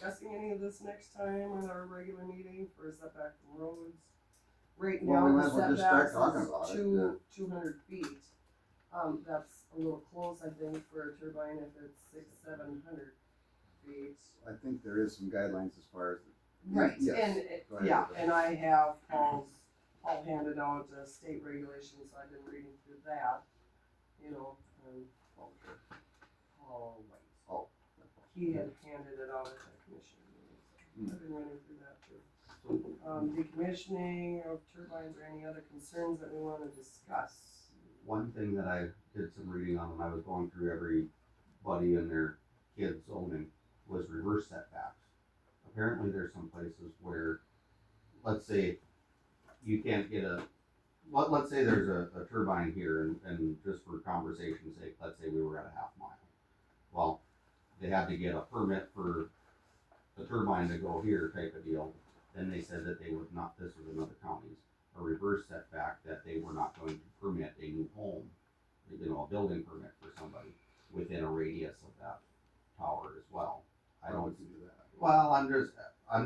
discussing any of this next time at our regular meeting for setback from roads? Right Well, we now, might the as well just start setbacks talking is about it, 200 feet. That's a little close, I think, for a turbine if it's 700 feet. I think there is some guidelines as far as. Right, Yes. and, Go ahead. yeah, and I have Paul handed out state regulations, so I've been reading through that, you know, and Paul White. Oh. He had handed it out at the commission meeting, so I've been running through that too. Decommissioning of turbines or any other concerns that we wanna discuss? One thing that I did some reading on when I was going through everybody and their kids zoning was reverse setbacks. Apparently there's some places where, let's say, you can't get let's say there's a turbine here and just for conversation's sake, let's say we were at a half mile. Well, they had to get a permit for the turbine to go here type of deal. Then they said that they would not, this was in other counties, a reverse setback that they were not going to permit a new home, you know, a building permit for somebody within a radius of that tower as well. I don't do that. Well, I'm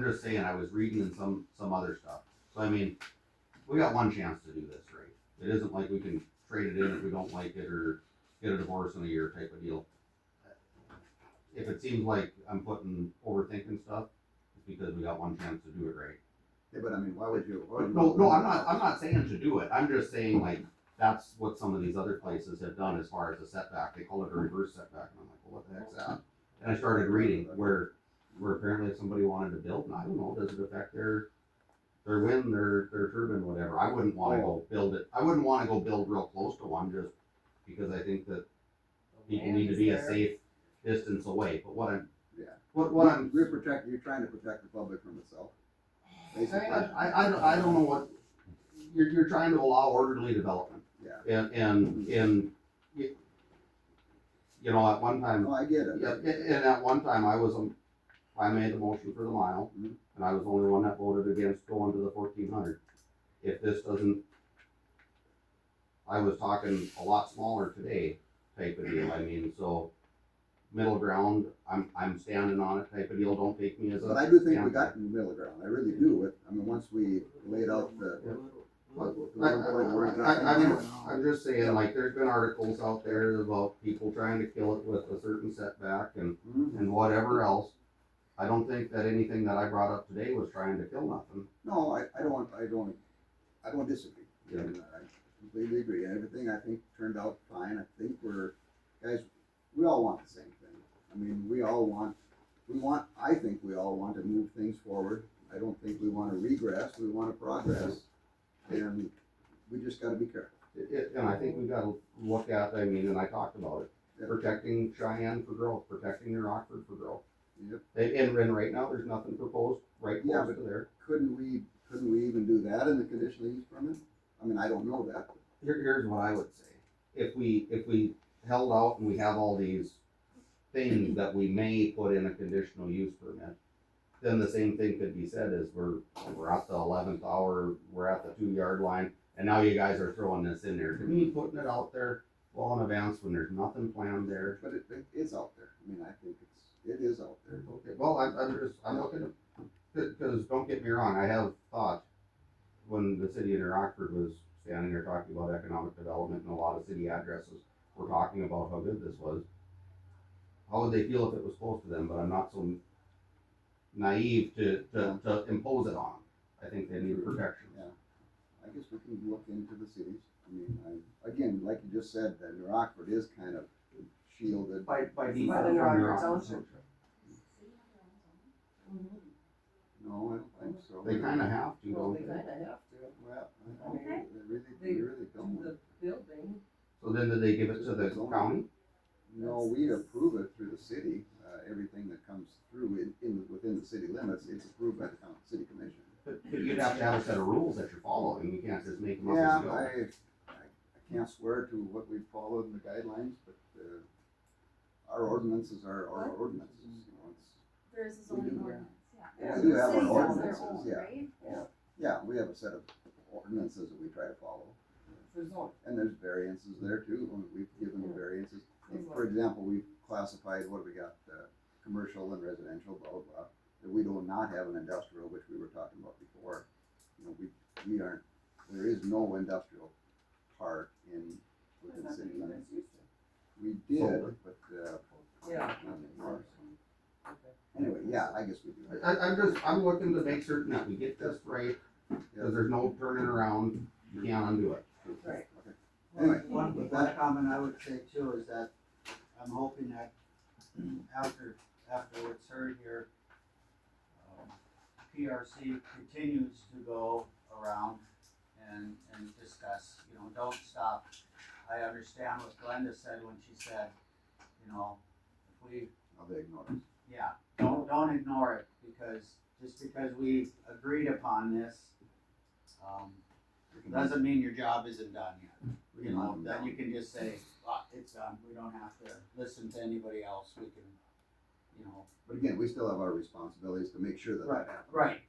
just saying, I was reading in some other stuff. So I mean, we got one chance to do this right. It isn't like we can trade it in if we don't like it or get a divorce in a year type of deal. If it seems like I'm overthinking stuff, it's because we got one chance to do it right. Yeah, but I mean, why would you? No, I'm not saying to do it. I'm just saying like, that's what some of these other places have done as far as a setback. They call it a reverse setback, and I'm like, well, what the heck's that? And I started reading where apparently if somebody wanted to build, and I don't know, does it affect their wind, their turbine, whatever? I wouldn't wanna go build it. I wouldn't wanna go build real close to one just because I think that people need to be a safe distance away. But what I'm, Yeah. what I'm, You're trying to protect the public from itself. Basically. I don't know what, you're trying to allow orderly development. Yeah. And you know, at one time. No, I get it. Yeah, and at one time I made the motion for the mile, and I was the only one that voted against going to the 1400. If this doesn't, I was talking a lot smaller today type of deal. I mean, so middle ground, I'm standing on it type of deal. Don't take me as a. But I do think we got in the middle ground. I really do. I mean, once we laid out the. I'm just saying, like, there's been articles out there about people trying to kill it with a certain setback and whatever else. I don't think that anything that I brought up today was trying to kill nothing. No, I don't disagree. Yeah. I completely agree. Everything I think turned out fine. I think we all want the same thing. I mean, I think we all want to move things forward. I don't think we want to regress. We want to progress. And we just gotta be careful. And I think we gotta look at, I mean, and I talked about it, Yep. protecting Cheyenne for growth, protecting New Rockford for growth. Yep. And right now, there's nothing proposed right Yeah, close to there. Couldn't we even do that in the conditional use permit? I mean, I don't know that. Here's what I would say. If we held out and we have all these things that we may put in a conditional use permit, then the same thing could be said as we're at the 11th hour, we're at the 2-yard line, and now you guys are throwing this in there. To me, putting it out there well in advance when there's nothing planned there. But it is out there. I mean, I think it is out there. Okay, well, I'm looking at, because don't get me wrong, I have thought when the city of New Rockford was standing there talking about economic development and a lot of city addresses were talking about how good this was, how would they feel if it was close to them? But I'm not so naive to impose it on them. I think they need protection. Yeah, I guess we can look into the cities. I mean, again, like you just said, that New Rockford is kind of shielded. By default By the from Rockford New Rockford Township. No, I don't think so. They kind of have to, Well, don't they they? kinda have to. Well, I Okay. they really don't. The building. So then did they give it to the county? No, we approve it through the city. Everything that comes through within the city limits, it's approved by the city commission. But you'd have to have a set of rules that you're following. You can't just make them up Yeah, as you go. I can't swear to what we followed in the guidelines, but our ordinances are our ordinances. You know, There's a zoning ordinance, yeah. we do have our Cities have their ordinances, own, yeah. right? Yeah, we have a set of ordinances that we try to follow. For zone. And there's variances there too. We've given the variances. For example, we've classified, what do we got, commercial and residential, blah, blah, blah. that we do not have an industrial, which we were talking about before. You know, we aren't, there is no industrial park within That's city what you limits. guys used to. We did, Solar. but, Yeah. not anymore. Okay. Anyway, yeah, I guess we do. I'm looking to make certain that we get this right, because there's no turning around, you can't undo it. Right. Okay. Anyway, One with that, comment I would say too is that I'm hoping that after what's heard here, PRC continues to go around and discuss, you know, don't stop. I understand what Glenda said when she said, you know, if we, they ignore it. yeah, don't ignore it, because just because we agreed upon this, doesn't mean your job isn't done yet. You know, that you can just say, it's done, we don't have to listen to anybody else, we can, you know. But again, we still have our responsibilities to make sure that that happens. Right,